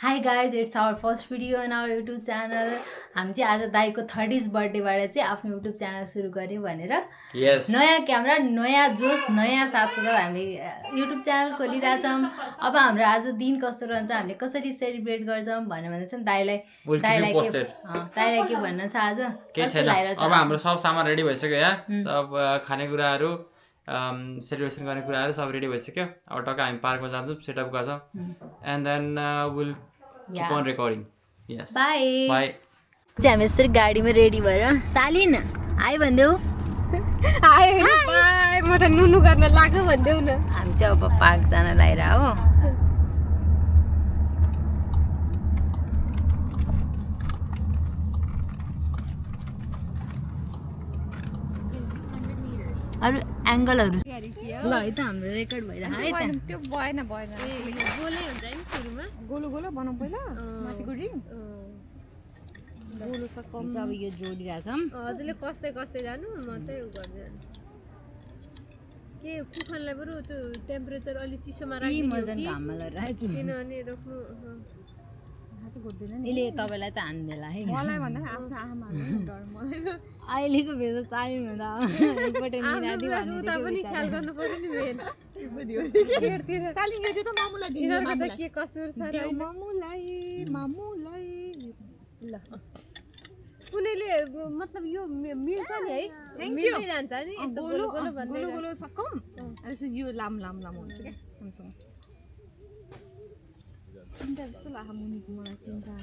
Hi guys, it's our first video on our YouTube channel. हामी चाहिँ आज दाइको 30th बर्थडेबाट चाहिँ आफ्नो YouTube च्यानल सुरु गर्यौं भनेर नयाँ क्यामेरा नयाँ जोस नयाँ साथको साथ हामी YouTube च्यानल खोलिरहेछौं। अब हाम्रो आज दिन कस्तो रहन्छ हामीले कसरी सेलिब्रेट गर्छौं भनेर चाहिँ दाइलाई के भन्न छ आज के छैन। अब हाम्रो सब सामान रेडी भइसक्यो यहाँ सब खानेकुराहरू सेलिब्रेसन गर्ने कुराहरू सब रेडी भइसक्यो। अब टक्क हामी पार्कमा जान्छौँ सेटअप गर्छौँ and then will keep on recording. Yes. Bye. Bye. हामी यसरी गाडीमा रेडी भएर सालिन आइ भन्देऊ हाय बाय म त नुनु गर्न लाग्यो भन्देऊ न। हामी चाहिँ अब पार्क जान लागिरा हो। अरु एंगलहरु ल है त हाम्रो रेकर्ड भइरा है त त्यो भएन गोलै हुन्छ नि सुरुमा गोलो बनाऊ पहिला माथिको रिङ गोलो त कम अब यो जोडिराछौं हजुरले कस्तै जानु म चाहिँ उ गर्दै के कुखनलाई बरु त्यो टेम्परेचर अलि चिसोमा राखिदिनु मजन घाममा राख्छु किनभने रोक्नु हात घोड्दैन नि यसले तपाईलाई त हान्देला है मलाई भन्दा आफ्नो आमाले डर मलाई अहिलेको भेज चालिन भन्दा एकपटक निरादी भन्नु उता पनि ख्याल गर्नु पर्यो नि मेन चालिन यो त मामुलाई दिनु मामुलाई के कसुर छ र मामुलाई ल कुनैले मतलब यो मिल्छ नि है मिल्दै जान्छ नि यस्तो गोलो भन्दै गोलो सकम अनि यो लाम हुन्छ के हामीसँग चिन्ता जस्तो लाग्छ मुनिको मलाई चिन्ता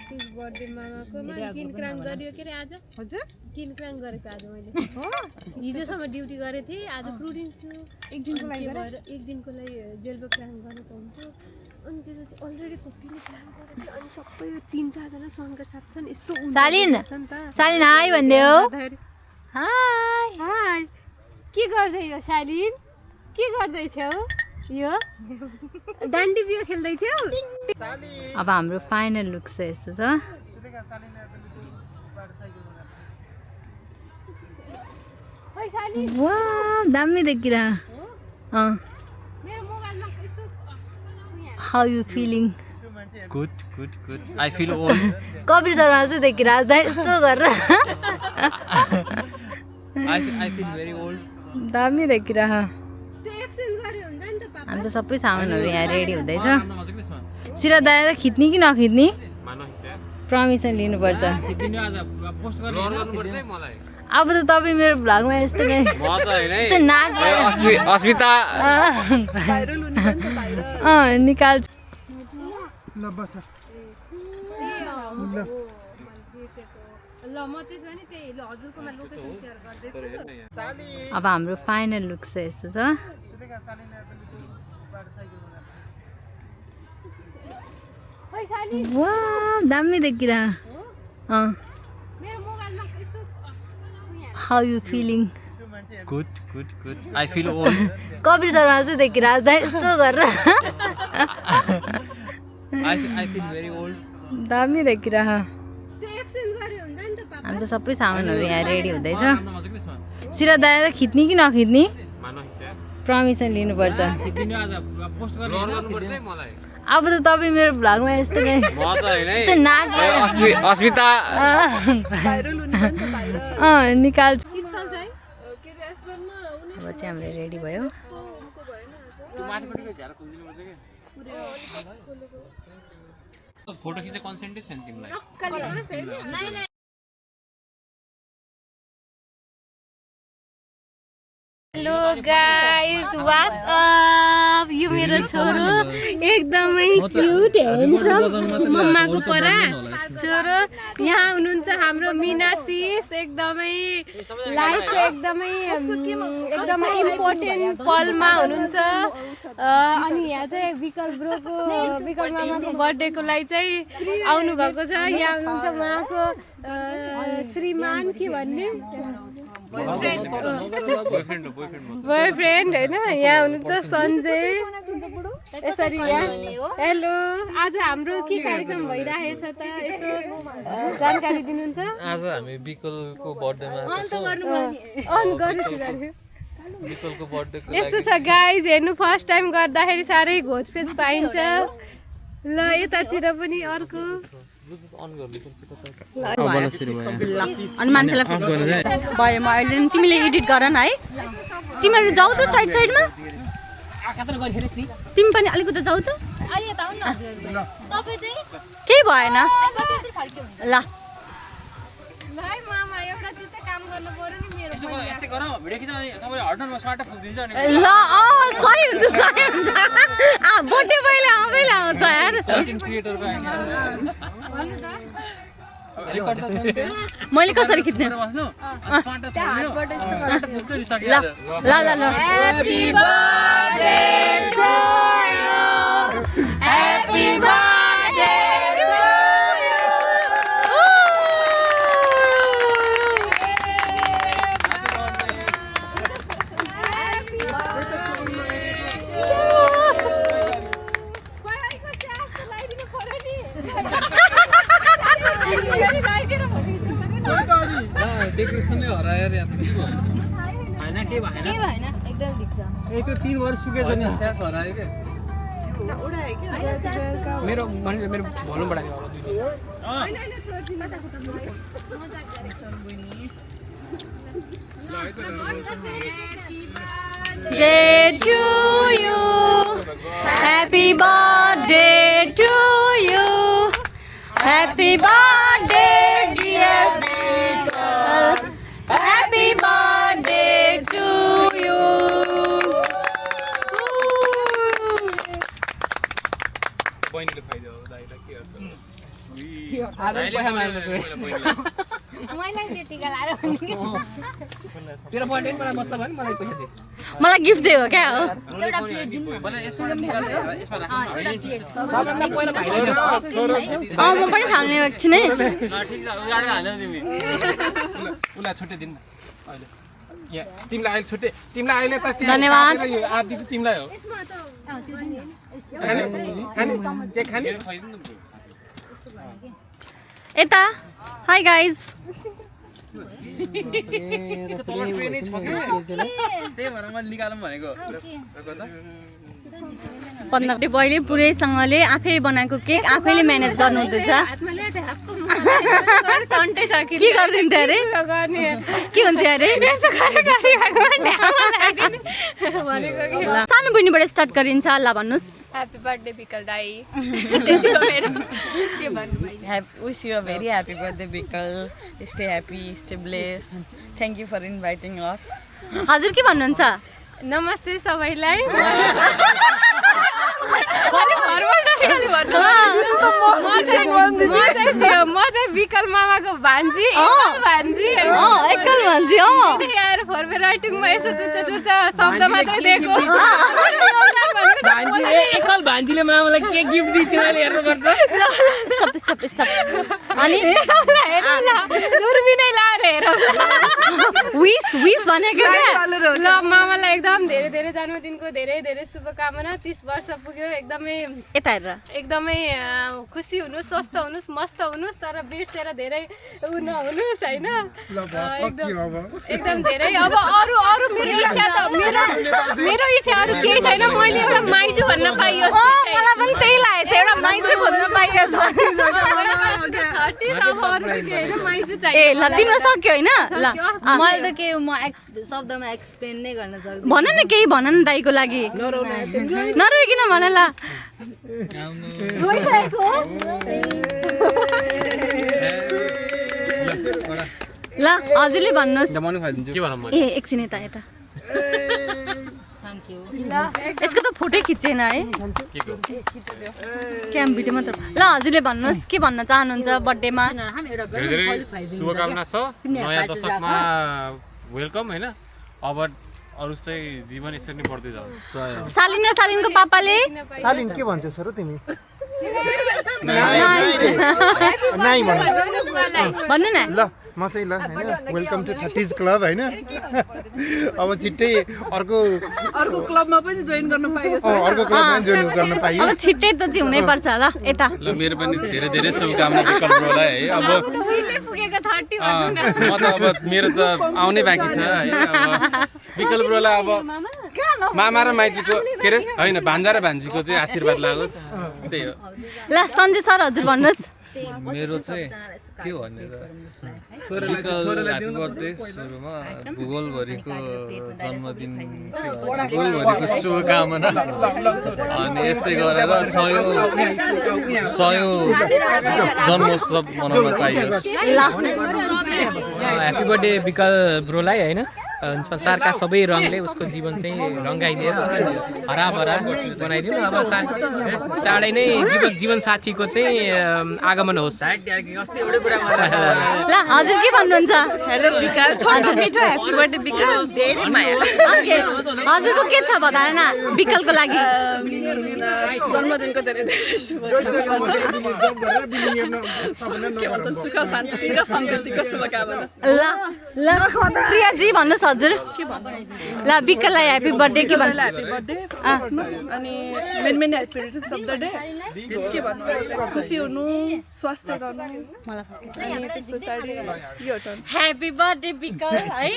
त्यो बर्थडे मामाकोमा किनक्राङ गरियो के रे आज हजुर किनक्राङ गरेको आज मैले हो हिजोसम्म ड्युटी गरेको थिएँ आज फ्रुटिङ छु एक दिनको लागि जेलबक्राङ गरेको हुन्थ्यो अनि त्यो चाहिँ अलरेडी कतिले क्राङ गरेको अनि सबै यो 3-4 जना सँगै साथ छन् यस्तो सालिन हाई भन्देऊ हाई के गर्दै हो सालिन के गर्दै छौ यो डान्डी बियो खेल्दै छौ अब हाम्रो फाइनल लुक चाहिँ यस्तो छ वाह दामी देखिरा मेरो मोबाइलमा यसो how you feeling Good. I feel old. Kapil Sharma चाहिँ देखिरा दाइ यस्तो गरेर I feel very old. दामी देखिरा त्यो एक्सचेन्ज गर्यो हुन्छ नि त पापा हामी चाहिँ सबै सामानहरू यहाँ रेडी हुँदैछ सिरा दाइ खिच्ने कि नखिच्ने पर्मिसन लिनुपर्छ अब त तपाईँ मेरो भ्लगमा यस्तो अस्मिता निकाल्छु ल म त्यसो भने त्यही ल हजुरकोमा लोकेसन सेयर गर्दैछु अब हाम्रो फाइनल लुक चाहिँ यस्तो छ ओइ साली वाह दामी देखिरा मेरो मोबाइलमा यसो how you feeling Good. I feel old. Kapil Sharma चाहिँ देखिरा दाइ यस्तो गरेर I feel very old. दामी देखिरा त्यो एक्सचेन्ज गर्यो हुन्छ नि त पापा हामी चाहिँ सबै सामानहरू यहाँ रेडी हुँदैछ सिरा दाइ खिच्ने कि नखिच्ने पर्मिसन लिनुपर्छ अब त तपाईँ मेरो भ्लगमा यस्तो अस्मिता निकाल्छु शीतल चाहिँ अब चाहिँ हाम्रो रेडी भयो फोटो खिच्ने कन्सेन्टै छैन तिमीलाई हेलो गाइस व्हाट्स अप यो मेरो छोरो एकदमै क्यूट ह्यान्डसम मम्माको परा छोरो यहाँ हुनुहुन्छ हाम्रो मिनासिस एकदमै लाइफ एकदमै इम्पोर्टेन्ट पलमा हुनुहुन्छ अनि यहाँ चाहिँ विकल मामाको बर्थडेको लागि चाहिँ आउनु भएको छ यहाँ हुनुहुन्छ उहाँको श्रीमान के भन्ने बोयफ्रेन्ड होइन यहाँ हुनुहुन्छ सञ्जय यसरी यहाँ हेलो आज हाम्रो के कार्यक्रम भइरहेछ त यसो जानकारी दिनुहुन्छ आज हामी विकलको बर्थडेमा यस्तो छ गाइज हेर्नु फर्स्ट टाइम गर्दाखेरि साह्रै घोचपेच पाइन्छ ल यतातिर पनि अर्को अनि मान्छेलाई भयो म अहिले तिमीले एडिट गर न है तिमीहरू जाऊ त साइड साइडमा तिमी पनि अलिकति जाऊ त केही भएन ल भाइ मामा एउटा चिज चाहिँ काम गर्नु पर्यो नि मेरो यस्तै गर भिडियो खिच्न अनि सबैले हट्नु म स्वाट फुक्दिन्छ अनि ल सही हुन्छ बर्थडे पहिले आफैले आउँछ यार कन्टेन्ट क्रिएटरको रेकर्ड त छ नि मैले कसरी खिच्ने बस्नु स्वाट फुक्दिन्छ नि सक्यो ल ल ल happy birthday to you happy birthday to decoration नै हराएर यहाँ के भयो हैन के भएन एकदम ठिक छ ए त्यो 3 वर्ष सुके छ नि स्यास हरायो के मेरो भोल्युम बढाइदियो होला Day to you, happy birthday to you, happy birthday dear Michael, happy birthday to you. बहिनीले खाइदियो दाइलाई के गर्छ मलाई त्यो टिका लाएर भन्ने तेरो बर्थडे मलाई मतलब हैन मलाई पैसा दे मलाई गिफ्ट दियो क्या हो एउटा प्लेट दिनु न मलाई यसमा निकालेर यसमा राख्नु एउटा प्लेट सबभन्दा पहिला भाइले दियो म पनि फाल्ने एकछिन है ल ठीक छ उगाएर हाल्नु तिमी उलाई छुट्टै दिन न अहिले यहाँ तिमीलाई अहिले छुट्टै तिमीलाई अहिले त त्यहाँ धन्यवाद। काटेर यो आधी चाहिँ तिमीलाई हो खाने खाने के खाने यता हाई गाइज तल ट्रेनै छ के त्यही भएर मैले निकालौँ भनेको 15 पहिले पुरैसँगले आफै बनाएको केक आफैले म्यानेज गर्नु हुँदैछ हातमा ल्याए हातको टन्टै छ कि के गरिदिन्थ्यो अरे गर्ने के हुन्थ्यो अरे यसो गरे भनेको कि सानो बहिनीबाट स्टार्ट गरिन्छ ल भन्नुहोस् ह्यापी बर्थडे विकल दाई त्यति हो मेरो के भन्नु मैले Wish you a very happy birthday, Bikal. Stay happy, stay blessed. Thank you for inviting us. हजुर के भन्नुहुन्छ नमस्ते सबैलाई म चाहिँ विकल मामाको भान्जी भान्जी एकल भन्छ आएर फोरवे राइटिङमा यसो चुच्चा चुच्चा शब्द मात्रै दिएको एकल भान्जीले मामालाई के गिफ्ट दिन्छ मैले हेर्नुपर्छ स्टप स्टप स्टप अनि दुर्बिनै लाएर हेरौँ विश विश भनेको क्या ल मामालाई एकदम धेरै धेरै जन्मदिनको धेरै धेरै शुभकामना 30 वर्ष पुग्यो एकदमै यता हेरेर एकदमै खुसी हुनुहोस् स्वस्थ हुनुहोस् मस्त हुनुहोस् तर बिर्सेर धेरै नहुनुहोस् होइन एकदम धेरै अब अरू अरू मेरो इच्छा त मेरो इच्छा अरू केही छैन मैले एउटा माइजू भन्न पाइयोस् मलाई पनि त्यही लागेको छ एउटा माइजू भन्न पाइएछ ए ल तिम्रो सक्यो होइन ल मैले त के म शब्दमा एक्सप्लेन नै गर्न सक्दिनँ भन न केही भन न दाइको लागि नरोइकन भन ल ल हजुरले भन्नुहोस् के भनौँ ए एकछिन यता यता थ्याङ्क यू यसको त फोटै खिचेन है क्याम भिडियो मात्र ल हजुरले भन्नुहोस् के भन्न चाहनुहुन्छ बर्थडेमा धेरै धेरै शुभकामना छ नयाँ दशकमा वेलकम होइन अब अरू चाहिँ जीवन यसरी नै बढ्दै जाओस् सालिन र सालिनको पापाले सालिन के भन्छ सर तिमी नाइ भन भन्नु न ल म चाहिँ ल होइन वेलकम टु 30s क्लब होइन अब छिट्टै अर्को क्लबमा पनि जोइन गर्न पाइयो अर्को क्लबमा जोइन गर्न पाइयो अब छिट्टै त चाहिँ हुनै पर्छ ल यता ल मेरो पनि धेरै धेरै शुभकामना विकल्प ब्रोलाई है अब म त अब मेरो त आउनै बाँकी छ है अब विकल्प ब्रोलाई अब मामा र माइजीको के अरे होइन भान्जा र भान्जीको चाहिँ आशीर्वाद लागोस् त्यही हो ल सञ्जय सर हजुर भन्नुहोस् मेरो चाहिँ के भनेर ह्याप्पी बर्थडे सुरुमा भूगोलभरिको जन्मदिन भूगोलभरिको शुभकामना अनि यस्तै गरेर सयौं जन्मोत्सव मनाउन पाइयोस् ह्याप्पी बर्थडे विकल ब्रोलाई होइन संसारका सबै रङले उसको जीवन चाहिँ रङ्गाइदिएर हराभरा बनाइदिउँ अब चाँडै नै जीवन साथीको चाहिँ आगमन होस् ल हजुर के भन्नुहुन्छ हेलो विकास छोटो मिठो ह्याप्पी बर्थडे विकास धेरै माया हजुरको के छ भदाना विकलको लागि जन्मदिनको धेरै धेरै शुभकामना सुख शान्ति र समृद्धिको शुभकामना ल ल प्रियाजी भन्नुहोस् हजुर ल विकललाई ह्याप्पी बर्थडे के भन्नु ह्याप्पी बर्थडे अनि main happy returns of the day के भन्नु खुसी हुनु स्वास्थ्य गर्नु अनि त्यस पछाडि यो ह्याप्पी बर्थडे विकल है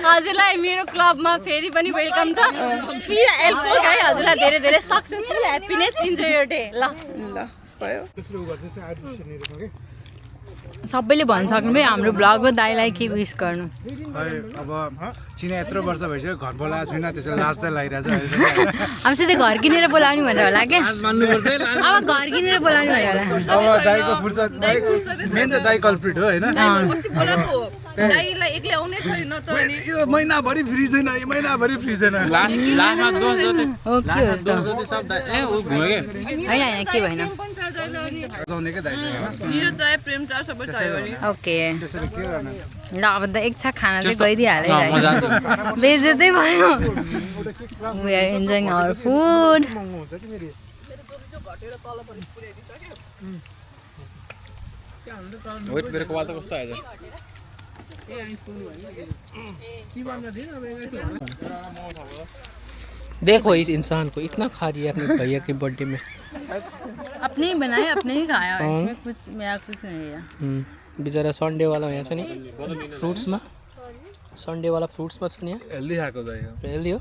हजुरलाई मेरो क्लबमा फेरि पनि वेलकम छ फेरि हेल्पफुल है हजुरलाई धेरै धेरै successful happiness enjoy your day ल भयो सबैले भनिसक्नु भयो हाम्रो ब्लगमा दाइलाई के विश गर्नु खै अब चिने यत्रो वर्ष भइसक्यो घर बोलाएको छैन त्यसैले लाज चाहिँ लागिरहेको छ अब सिधै घर किनेर बोलाउने भनेर होला क्या अब घर किनेर बोलाउने भनेर होला अब दाइको फुर्सद मेन चाहिँ दाइ कल्प्रिट हो होइन दाइलाई एक्लै आउने छैन त अनि यो महिनाभरि फ्री छैन यो महिनाभरि फ्री छैन लास्टमा दोष जोते हो के हो त सब ए ऊ घुम्यो के होइन होइन के भएन जाउने के दाइ निरो चाहे प्रेम चाहे सबै चाहियो नि ओके त्यसरी के गर्ने ल अब त एक छाक खाना चाहिँ गइदिइहाल्यो है बेइज्जतै भयो we are enjoying our food wait मेरो कपाल त कस्तो आएछ देखो इस इंसान को इतना खा रही है अपने भैया के बर्थडे में अपने ही बनाए अपने ही खाया इसमें कुछ मेरा कुछ नहीं है बेचारा सन्डे वाला यहाँ छ नि फ्रुट्समा सन्डे वाला फ्रुट्समा छ नि हेल्दी खाएको हेल्दी हो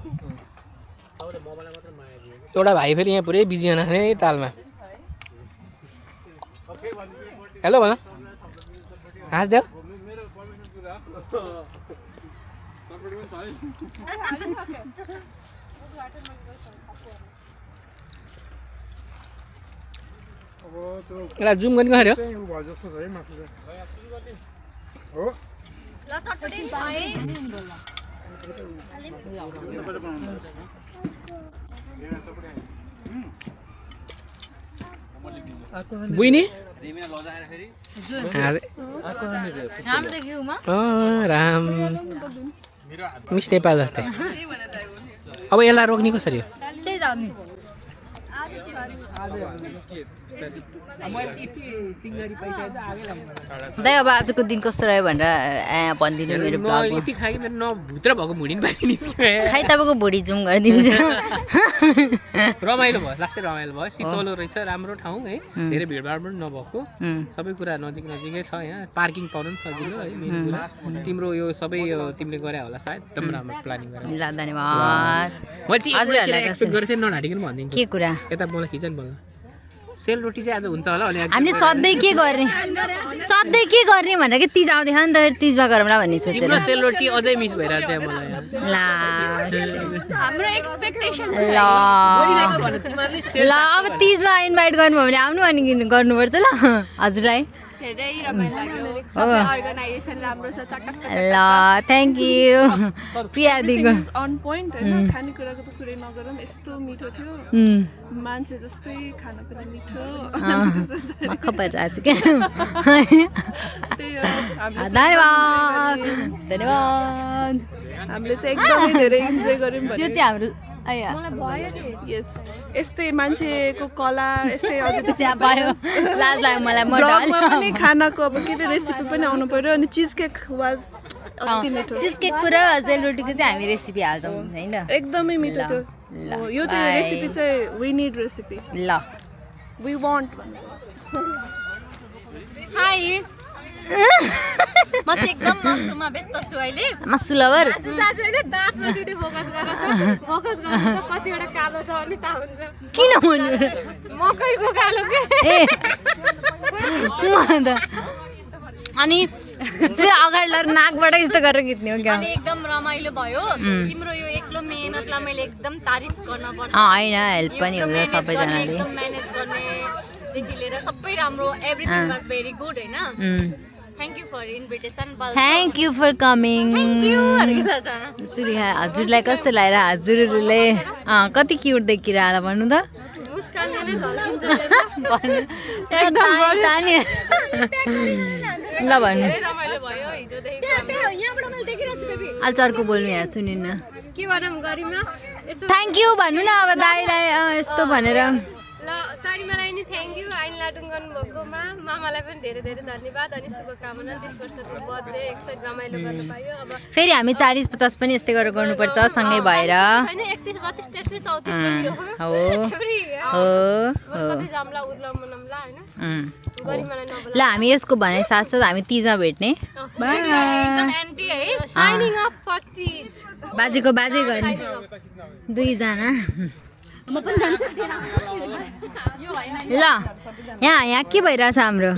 एउटा भाइ फेरि यहाँ पुरै बिजी हुना है तालमा हेलो भन हाँस्देऊ यसलाई जुम गर्ने खऱ्यो बुइनी राम मिस नेपाल जस्तै अब यसलाई रोक्ने कसरी हो दाइ अब आजको दिन कस्तो रह्यो भनेर भनिदिनु मेरो ब्लगमा यति खाएँ मेरो भित्र भएको भुँडी नि बाहिर निस्क्यो खै तपाईँको भुँडी जुम गरिदिन्छु रमाइलो भयो लास्टै रमाइलो भयो शीतलो रहेछ राम्रो ठाउँ है धेरै भिडभाड पनि नभएको सबै कुरा नजिकै छ यहाँ पार्किङ पाउनु पनि सजिलो है मेन कुरा तिम्रो यो सबै तिमीले गरे होला सायद एकदम राम्रो प्लानिङ गरेर ल धन्यवाद मैले चाहिँ एक्सपेक्ट गरेको थिएँ नढाटिकन भनिदिन्छु के कुरा यता मलाई खिचन बोल्न सेलरोटी चाहिँ आज हुन्छ होला अनि हामीले सधैँ के गर्ने भनेर कि तिज आउँदैछ नि त तिजमा गरौँला भन्ने सोचेर तिम्रो सेलरोटी अझै मिस भइरहेको छ मलाई ला हाम्रो एक्सपेक्टेसन ल अब तिजमा इन्भाइट गर्नुभयो भने आउनु अनि गर्नुपर्छ ल हजुरलाई धेरै रमाइलो लाग्यो अर्गनाइजेसन राम्रो छ चटक्क ल थ्याङ्क यू प्रिया दिदीको अन पोइन्ट हैन खानेकुराको त कुरै नगरौँ यस्तो मिठो थियो मान्छे जस्तै खाना पनि मिठो मक्ख परिरहेको छु क्या त्यही हो धन्यवाद धन्यवाद हामीले चाहिँ एकदमै धेरै इन्जोय गर्यौँ त्यो चाहिँ हाम्रो आया मलाई भयो नि यस यस्तै मान्छेको कला यस्तै अझै त्यहाँ भयो लाज लाग्यो मलाई म ब्लगमा पनि खानाको अब के रेसिपी पनि आउनु पर्यो अनि चिज केक वाज अति मिठो चिज केकको र सेलरोटीको चाहिँ हामी रेसिपी हाल्छौँ हैन एकदमै मिठो थियो यो चाहिँ रेसिपी चाहिँ वी निड रेसिपी ल वी वान्ट हाई म चाहिँ एकदम मसुमा व्यस्त छु अहिले मासु लवर साँच्चै नै दाँतमा छिटो फोकस गरेर फोकस गर्नु त कतिवटा कालो छ अनि थाहा हुन्छ किन भन्नु मकैको कालो के ए म त अनि त्यो अगाडि लर नाकबाट यस्तो गरेर खिच्ने हो क्या अनि एकदम रमाइलो भयो तिम्रो यो एक्लो मेहनतलाई मैले एकदम तारिफ गर्न पर्छ होइन हेल्प पनि हुन्छ सबैजनाले एकदम म्यानेज गर्नेदेखि लिएर सबै राम्रो एभ्रिथिङ वाज भेरी गुड होइन thank you for invitation thank you for coming हजुरलाई कस्तो लागेर हजुरले कति क्युट देखिरह होला भन्नु त मुस्कानले नै झल्किन्छ ल भन्नु रमाइलो भयो हिजोदेखि अचारको बोल्नु यहाँ सुनिन्न के गरौँ गरिमा थ्याङ्क यू भन्नु न अब दाइलाई यस्तो भनेर ल सारीमालाई नि थ्याङ्क यू आइन लाडुङ गर्नुभएकोमा मामालाई पनि धेरै धेरै धन्यवाद अनि शुभकामना 30 वर्षको बर्थडे एकसाथ रमाइलो गर्न पायो अब फेरि हामी 40-50 पनि यस्तै गरेर गर्नुपर्छ सँगै भएर हैन 31 32 33 34 पनि हो हो कतै जामला उर्ला मनमला हैन गरिमालाई नबोला ल हामी यसको भनाइ साथसाथ हामी तीजमा भेट्ने एकदम एन्टी है साइनिङ अप फर तीज बाजेको बाजे गर्ने दुईजना म पनि जान्छु ल यहाँ के भइरहेछ हाम्रो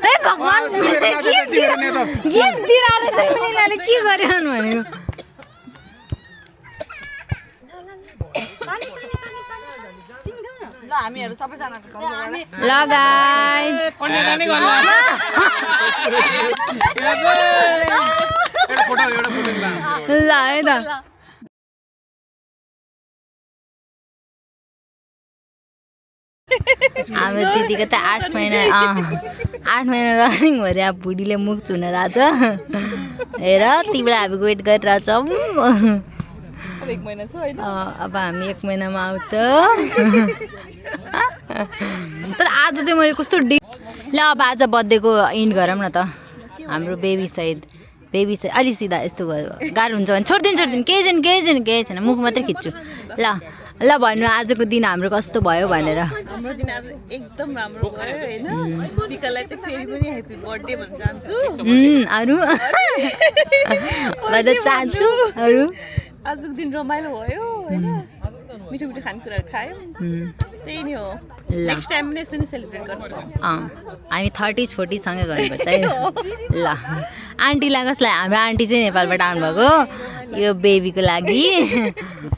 ए भगवान गिफ्ट दिइरहेको छ उनीहरूले के गरिरहनु भनेको ल हामीहरु सबैजना ल गाइस ल है त हाम्रो दिदीको त 8 महिना रनिङ भएर अब बुढीले मुख चुन रहेछ हेर तिमीलाई हामी वेट गरिरहेछौँ अब हामी 1 महिनामा आउँछ तर आज चाहिँ मैले कस्तो ल अब आज बर्थडेको इन्ड गरौँ न त हाम्रो बेबी सहित अलि सिधा यस्तो गाह्रो हुन्छ भने छोडिदिनु केही छैन मुख मात्रै खिच्छु ल भन्नु आजको दिन हाम्रो कस्तो भयो भनेर हाम्रो दिन आज एकदम राम्रो भयो हैन निकललाई चाहिँ फेरि पनि ह्यापी बर्थडे भन्न चाहन्छु अरु भन्न चाहन्छु अरु आजको दिन रमाइलो भयो हैन मिठो मिठो खानेकुराहरू खायो त्यही नै हो नेक्स्ट टाइम पनि यसरी सेलिब्रेट गर्नु हामी 30s 40s सँगै गर्नुपर्छ है ल आन्टीलाई कसलाई हाम्रो आन्टी चाहिँ नेपालबाट आउनुभएको यो बेबीको लागि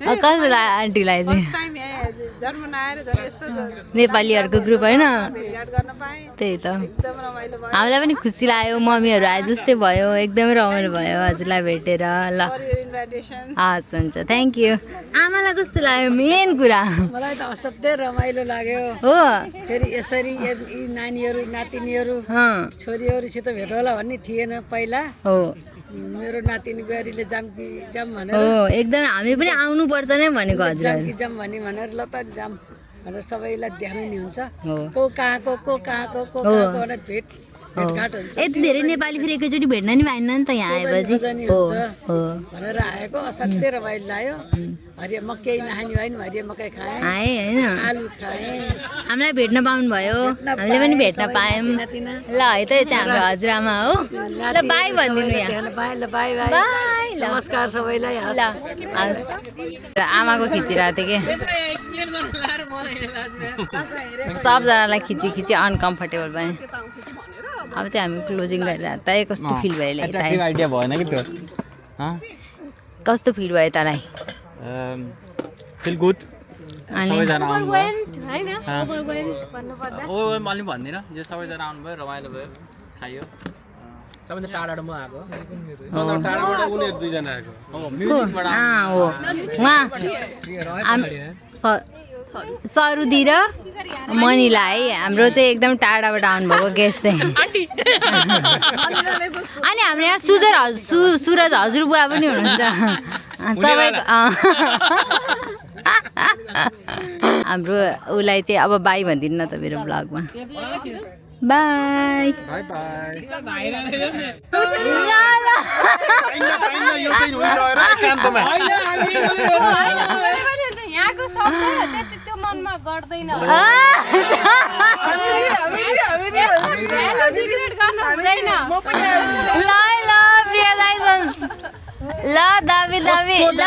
कसलाई आन्टीलाई चाहिँ नेपालीहरूको ग्रुप होइन त्यही त हामीलाई पनि खुसी लाग्यो मम्मीहरू आए जस्तै भयो एकदमै रमाइलो भयो हजुरलाई भेटेर ल हस् हुन्छ थ्याङ्क यू आमालाई कस्तो लाग्यो मेन कुरा मलाई त असाध्यै रमाइलो लाग्यो हो फेरि यसरी नानीहरू नातिनीहरू छोरीहरूसित भेट होला भन्ने थिएन पहिला हो मेरो नातिनी बुहारीले जाम भनेर हो एकदम हामी पनि आउनुपर्छ नै भनेको हजुर जाम भनेर ल त जाम भनेर सबैलाई देख्नु नि हुन्छ को कहाँको भनेर भेटघाट हुन्छ यति धेरै नेपाली फेरि एकैचोटि भेट्न नि पाइन्न नि त यहाँ आएपछि भनेर आएको असाध्यै रमाइलो लाग्यो हरिया मकै नखाने भयो नि हरिया मकै खाएँ होइन आलु खाएँ हामीलाई भेट्न पाउनु भयो हामीले पनि भेट्न पायौँ ल है त चाहिँ हाम्रो हजुरआमा हो ल बाई भनिदिनु यहाँ बाई बाई नमस्कार सबैलाई ल आमाको खिचिरहेको थिएँ कि सबजनालाई खिची अनकम्फर्टेबल भयो अब चाहिँ हामी क्लोजिङ गरिरहेको तँलाई कस्तो फिल भयो आइडिया भएन कि त्यो कस्तो फिल भयो तँलाई फिल गुड सबैजना आउनुभयो भन्दिनँ जो सबैजना आउनुभयो रमाइलो भयो खायो सबैजना टाढाबाट म आएको उनीहरू दुईजना आएको सरुदी र मनिलाई हाम्रो चाहिँ एकदम टाढाबाट आउनुभएको गेस्ट चाहिँ अनि हाम्रो यहाँ सुरज हजुरबुवा पनि हुनुहुन्छ सबैको हाम्रो उसलाई चाहिँ अब बाई भनिदिनु न त मेरो ब्लगमा बाई बाई बाई यहाँको सबै त्यो मनमा गर्दैन ल प्रिया दाइ ल दाबी दाबी ल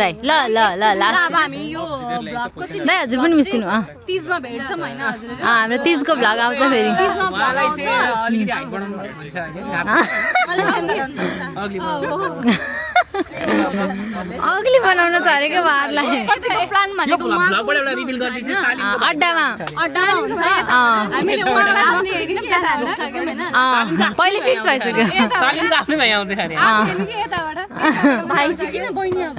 दाइ ल ल ल अब हामी यो भ्लगको चाहिँ दाइ हजुर पनि मिसिनु 30 मा भेट्छौँ हैन हजुर हाम्रो 30 को भ्लग आउँछ फेरि 30 मा भ्लग आउँछ अलिकति हाइट बढाउनु पर्छ अग्ली बनाउन छ अरेको बारलाई पछिको प्लान भनेको भ्लगबाट एउटा रिभिल गरिदिन्छु सालिमको अड्डामा हुन्छ हामीले उहाँलाई नसोधिकन प्लान हाल्नु सक्यौँ हैन पहिले फिक्स भइसक्यो सालिमको आफ्नै भाइ आउँदै अरे भाइ चाहिँ किन बहिनी अब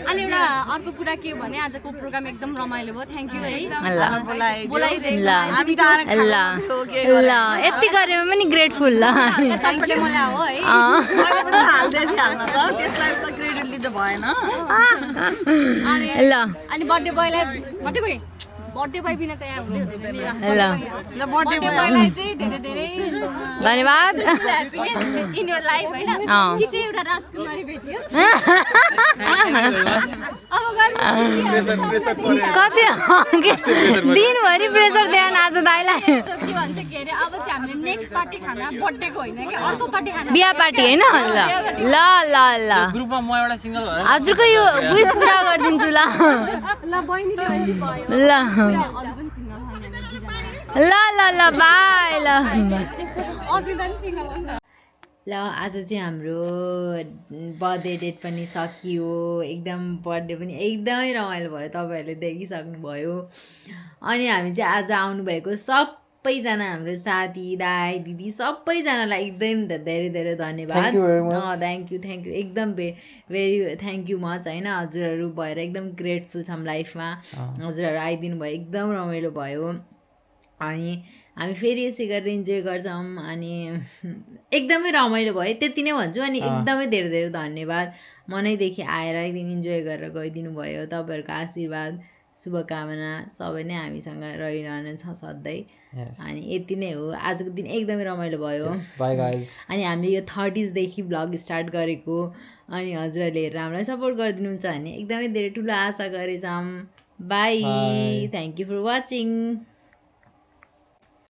अनि एउटा अर्को कुरा के भने आजको प्रोग्राम एकदम रमाइलो भयो थ्यांक यू है बोलाइदिनु ल ल यति गरेमा पनि ग्रेटफुल ल चाइपटे मलाई हो है त्यसलाई त क्रेडिट लिँदा भएन ल अनि बर्थडे बोयलाई बर्थडे बोय बिना त यहाँ हुँदै हुँदैन ल बर्थडे बोयलाई चाहिँ धेरै धेरै धन्यवाद इन योर लाइफ हैन छिटै एउटा राजकुमारी भेटियोस् कति दिनभरि प्रेसर दिएन आज दाइलाई के भन्छ के अरे अब चाहिँ हामीले नेक्स्ट पार्टी खाना बर्थडेको होइन कि अर्को पार्टी खाना बिहा पार्टी हैन ल ल ल ग्रुपमा म एउटा सिंगल भएर हजुरको यो विश पुरा गरिदिन्छु ल बहिनीले भन्छ भयो ल ल ल ल बाई ल ल आज चाहिँ हाम्रो बर्थडे डेट पनि सकियो एकदम बर्थडे पनि एकदमै रमाइलो भयो तपाईँहरूले देखिसक्नुभयो अनि हामी चाहिँ आज आउनुभएको सबैजना हाम्रो साथी दाइ दिदी सबैजनालाई एकदम धेरै धेरै धन्यवाद थ्याङ्क यू एकदम भेरी थ्याङ्क यू मच होइन हजुरहरू भएर एकदम ग्रेटफुल छौँ लाइफमा हजुरहरू आइदिनु भयो एकदम रमाइलो भयो अनि हामी फेरि यसै गरेर इन्जोय गर्छौँ अनि एकदमै रमाइलो भयो त्यति नै भन्छु अनि एकदमै धेरै धेरै धन्यवाद मनैदेखि आएर एकदम इन्जोय गरेर गइदिनु भयो तपाईँहरूको आशीर्वाद शुभकामना सबै नै हामीसँग रहिरहने छ सधैँ अनि यति नै हो आजको दिन एकदमै रमाइलो भयो अनि हामीले यो 30s देखि ब्लग स्टार्ट गरेको अनि हजुरहरूले हेरेर हामीलाई सपोर्ट गरिदिनुहुन्छ भने एकदमै धेरै ठुलो आशा गरेछौँ bye thank you for watching